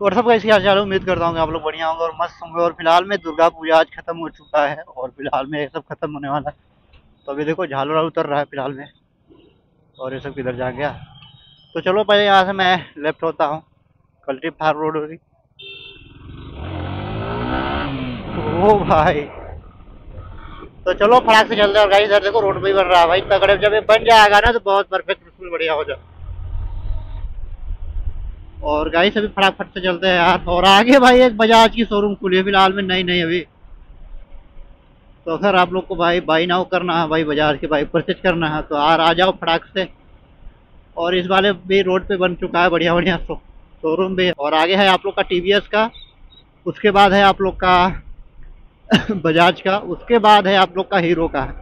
और सब कैसी हाल चाल है, उम्मीद करता हूँ कि आप लोग बढ़िया होंगे और मस्त होंगे। और फिलहाल में दुर्गा पूजा आज खत्म हो चुका है और फिलहाल में ये सब खत्म होने वाला है। तो अभी देखो झालर उतर रहा है फिलहाल में, और ये सब किधर जा गया। तो चलो पहले यहाँ से मैं लेफ्ट होता हूँ, कल्टी फार रोड हो रही। ओ भाई, तो चलो फटाक से चलते हैं। और गाइस इधर देखो रोड भी बन रहा है भाई तगड़े। जब ये बन जाएगा ना तो बहुत परफेक्ट बिल्कुल बढ़िया हो जाए। और गाइस अभी फटाफट से चलते हैं यार। और आगे भाई एक बजाज की शोरूम खुली है फिलहाल में, नई नई अभी। तो अगर आप लोग को भाई बाई नाउ करना है, भाई बजाज की बाइक परचेज करना है तो आ जाओ फटाक से। और इस वाले भी रोड पे बन चुका है बढ़िया बढ़िया शोरूम भी है। और आगे है आप लोग का टीवीएस का, उसके बाद है आप लोग का बजाज का, उसके बाद है आप लोग का हीरो का है।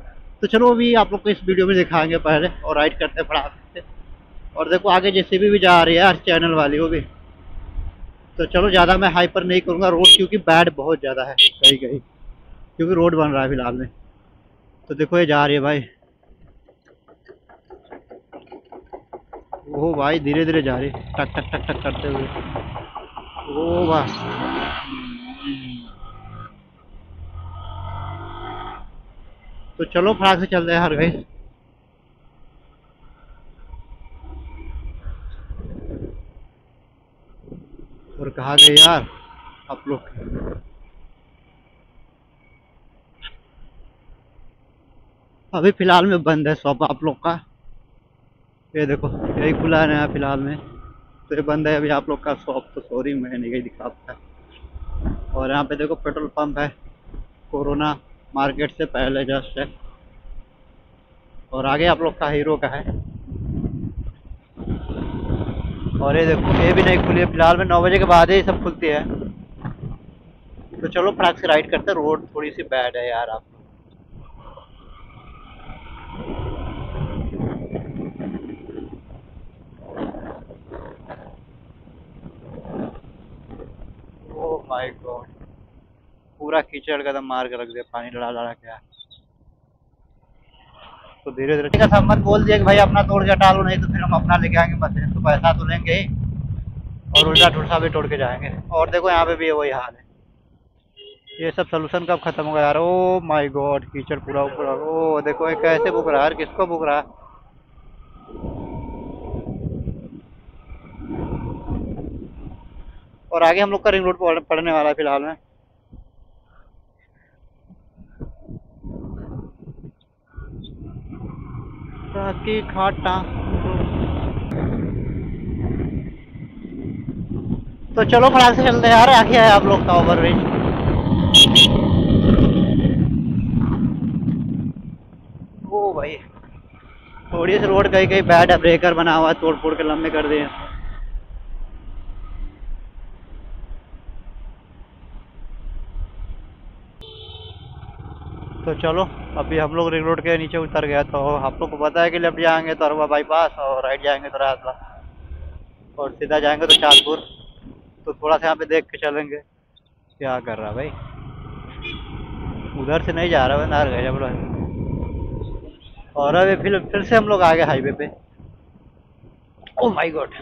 तो चलो अभी आप लोग को इस वीडियो में दिखाएंगे पहले, और राइड करते हैं फटाक से। और देखो आगे जेसीबी भी जा रही है यार, चैनल वाली वो भी। तो चलो ज़्यादा मैं हाइपर नहीं करूँगा रोड, क्योंकि बैड बहुत ज़्यादा है कहीं कहीं, क्योंकि रोड बन रहा है फिलहाल में। तो देखो ये जा रही है भाई, ओ भाई धीरे धीरे जा रही है, टक टक टक टक करते हुए। ओ वाह, तो चलो फटाक से चलते हैं हर भाई। और कहाँ गए यार आप लोग। अभी फिलहाल में बंद है शॉप आप लोग का, ये देखो यही खुला है नया फिलहाल में। तो ये बंद है अभी आप लोग का शॉप, तो सॉरी मैं नहीं दिखा पाया। और यहाँ पे देखो पेट्रोल पंप है, कोरोना मार्केट से पहले जस्ट है। और आगे आप लोग का हीरो का है। और ये देखो ये भी नहीं खुली है फिलहाल में, 9 बजे के बाद ही सब खुलती है। तो चलो फटाक से राइड करते हैं। रोड थोड़ी सी बैड है यार आप। ओह माय गॉड, पूरा कीचड़ का दम मार के रख दिया, पानी लड़ा लड़ा के। तो धीरे धीरे ठीक है, सब मत बोल दिया कि भाई अपना तोड़ के हटा लो, नहीं तो फिर हम अपना लेके आएंगे बस। तो पैसा तो लेंगे ही, और उल्टा ठुलसा भी तोड़ के जाएंगे। और देखो यहाँ पे भी वही हाल है। ये सब सोल्यूशन कब खत्म होगा यार। ओ माय गॉड, कीचड़ पूरा ऊपर। ओ देखो ये कैसे बुक रहा है, किसको बुक रहा है। और आगे हम लोग का रिंग रोड पड़ने वाला है फिलहाल में। की खाटा। तो चलो फटाक से चलते हैं यार, आगे है आप लोग का ओवर ब्रिज। ओ भाई थोड़ी सी रोड कहीं कहीं बैड है, ब्रेकर बना हुआ है, तोड़ फोड़ के लंबे कर दिए। तो चलो अभी हम लोग रिंग रोड के नीचे उतर गया। तो आप लोग को पता है कि लेफ्ट जाएंगे तो अरवा बाईपास, और राइट जाएंगे तो राजला, और सीधा जाएंगे तो चांदपुर। तो थोड़ा सा यहाँ पे देख के चलेंगे। क्या कर रहा भाई, उधर से नहीं जा रहा है नार गए जब। और अभी फिर से हम लोग आ गए हाईवे पे। Oh my God.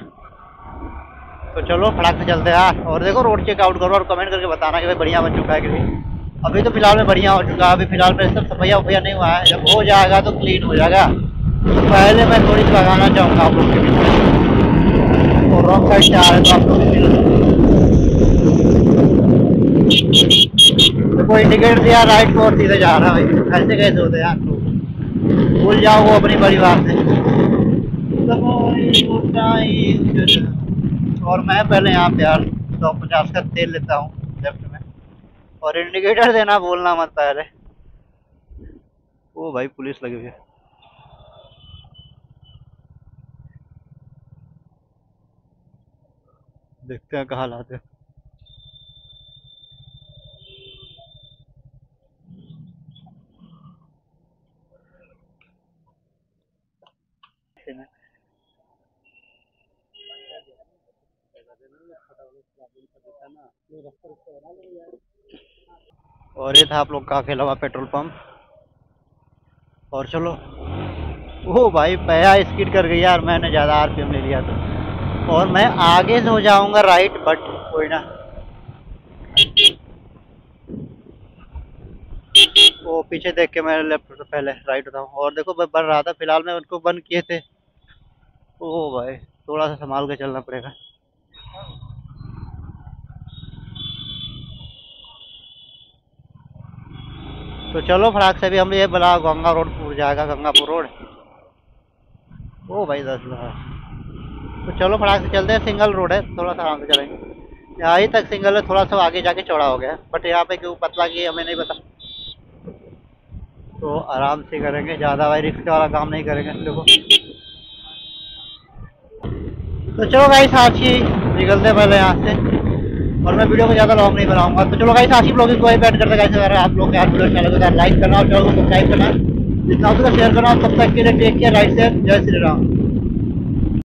तो चलो फटाक से चलते हैं यार। और देखो रोड चेक आउट करो और कमेंट करके बताना कि भाई बढ़िया बन चुका है कि नहीं। अभी तो फिलहाल में बढ़िया हो चुका है। अभी फिलहाल में सब सफाइया वफैया नहीं हुआ है, जब हो जाएगा तो क्लीन हो जाएगा। तो पहले मैं थोड़ी सी लगाना चाहूँगा आप लोग के बीच। और रॉन्ग साइड से आ रहे तो आप लोग देखो इंडिकेटर दिया राइट को, और सीधे जा रहा है भाई। ऐसे कैसे होते हैं यार, भूल जाओ वो अपनी परिवार से। और मैं पहले यहाँ पे यार 150 का तेल लेता हूँ लेफ्ट में। और इंडिकेटर देना भूलना मत पहले। ओ भाई पुलिस लगी हुई है। देखते हैं कहाँ लाते हैं। और ये था आप लोग का अकेला हुआ पेट्रोल पंप। और चलो, ओ भाई पया स्किड कर गई यार, मैंने ज़्यादा आरपीएम ले लिया तो। और मैं आगे से हो जाऊंगा राइट, बट कोई ना। वो पीछे देख के मैं लेफ्ट तो पहले राइट उठाऊँ, और देखो बन रहा था, फिलहाल मैं उनको बंद किए थे। ओ भाई थोड़ा सा संभाल के चलना पड़ेगा। तो चलो फटाक से भी हम ये बला गंगा रोड पूर जाएगा, गंगापुर रोड। ओ भाई 10 लाख। तो चलो फटाक से चलते हैं, सिंगल रोड है, थोड़ा सा आराम से चलेंगे। यहाँ ही तक सिंगल है, थोड़ा सा आगे जाके चौड़ा हो गया, बट यहाँ पे क्यों पतला किया हमें नहीं पता। तो आराम से करेंगे, ज़्यादा भाई रिस्क वाला काम नहीं करेंगे देखो। तो चलो गाइस आज ही निकलते पहले यहाँ से, और मैं वीडियो को ज़्यादा लॉन्ग नहीं बनाऊंगा। तो चलो गाइस आज ही ब्लॉगिंग को बैठ करते गाइस। अगर आप लोग यार वीडियो चैनल को लाइक करना और चैनल को सब्सक्राइब करना, जितना हो सके शेयर करना। तब तक के लिए टेक केयर, राइट से जय श्री राम।